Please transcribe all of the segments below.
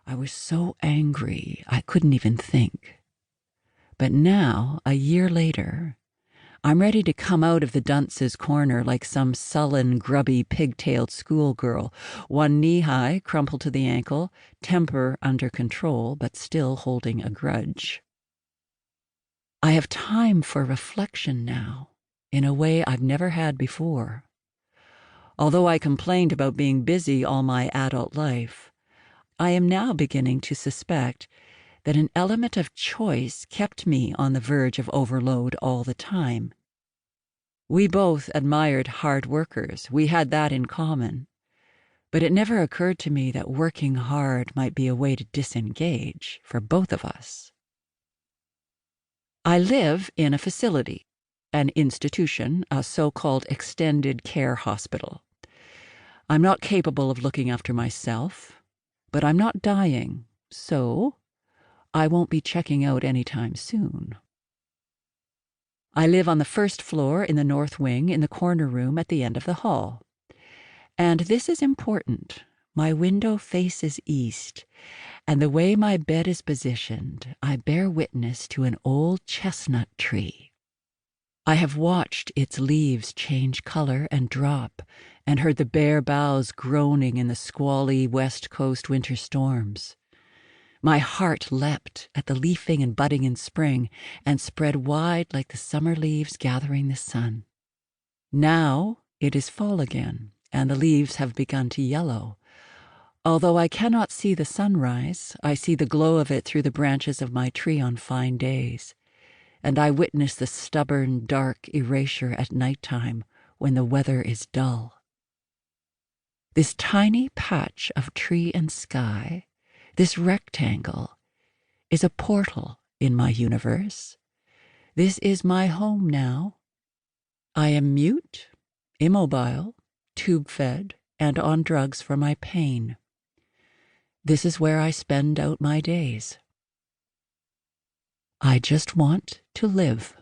I was so angry I couldn't even think. But now, a year later, I'm ready to come out of the dunce's corner like some sullen, grubby, pigtailed schoolgirl, one knee high, crumpled to the ankle, temper under control, but still holding a grudge. I have time for reflection now, in a way I've never had before. Although I complained about being busy all my adult life, I am now beginning to suspect that an element of choice kept me on the verge of overload all the time. We both admired hard workers. We had that in common. But it never occurred to me that working hard might be a way to disengage for both of us. I live in a facility, an institution, a so-called extended care hospital. I'm not capable of looking after myself, but I'm not dying, so I won't be checking out anytime soon. I live on the first floor in the north wing in the corner room at the end of the hall. And this is important. My window faces east, and the way my bed is positioned, I bear witness to an old chestnut tree. I have watched its leaves change color and drop, and heard the bare boughs groaning in the squally West Coast winter storms. My heart leapt at the leafing and budding in spring, and spread wide like the summer leaves gathering the sun. Now it is fall again, and the leaves have begun to yellow. Although I cannot see the sunrise, I see the glow of it through the branches of my tree on fine days, and I witness the stubborn, dark erasure at nighttime when the weather is dull. This tiny patch of tree and sky, this rectangle, is a portal in my universe. This is my home now. I am mute, immobile, tube-fed, and on drugs for my pain. This is where I spend out my days. I just want to live.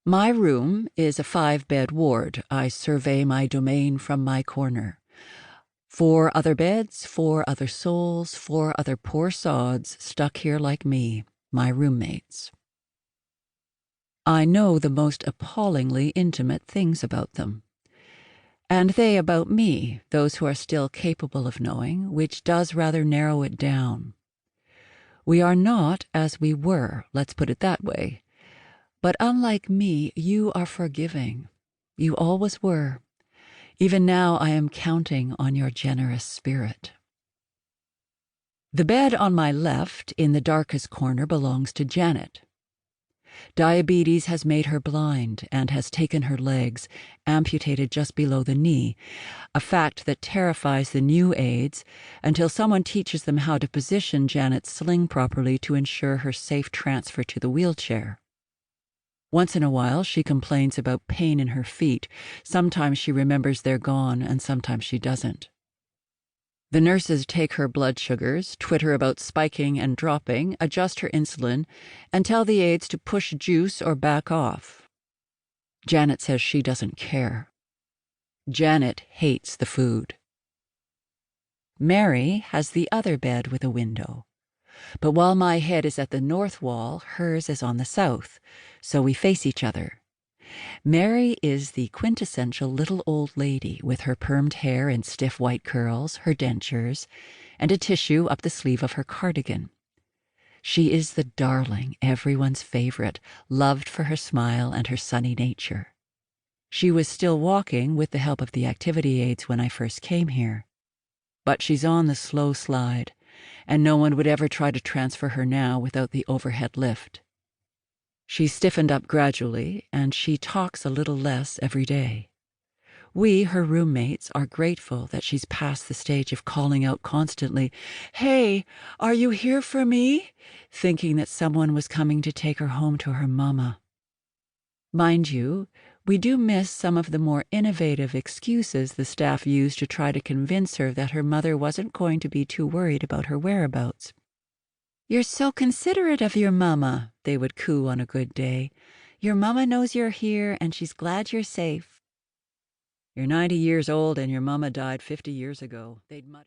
My room is a 5-bed ward. I survey my domain from my corner. 4 other beds, 4 other souls, 4 other poor sods stuck here like me, my roommates. I know the most appallingly intimate things about them. And they about me, those who are still capable of knowing, which does rather narrow it down. We are not as we were, let's put it that way. But unlike me, you are forgiving. You always were. Even now I am counting on your generous spirit. The bed on my left, in the darkest corner, belongs to Janet. Diabetes has made her blind and has taken her legs, amputated just below the knee, a fact that terrifies the new aides until someone teaches them how to position Janet's sling properly to ensure her safe transfer to the wheelchair. Once in a while, she complains about pain in her feet. Sometimes she remembers they're gone, and sometimes she doesn't. The nurses take her blood sugars, twitter about spiking and dropping, adjust her insulin, and tell the aides to push juice or back off. Janet says she doesn't care. Janet hates the food. Mary has the other bed with a window. But while my head is at the north wall, hers is on the south, so we face each other. Mary is the quintessential little old lady with her permed hair and stiff white curls, her dentures, and a tissue up the sleeve of her cardigan. She is the darling, everyone's favorite, loved for her smile and her sunny nature. She was still walking with the help of the activity aides when I first came here. But she's on the slow slide, and no one would ever try to transfer her now without the overhead lift. She's stiffened up gradually, and she talks a little less every day. We, her roommates, are grateful that she's past the stage of calling out constantly, "Hey, are you here for me?" thinking that someone was coming to take her home to her mama. Mind you, we do miss some of the more innovative excuses the staff used to try to convince her that her mother wasn't going to be too worried about her whereabouts. "You're so considerate of your mama," they would coo on a good day. "Your mama knows you're here, and she's glad you're safe." "You're 90 years old, and your mama died 50 years ago," they'd mutter.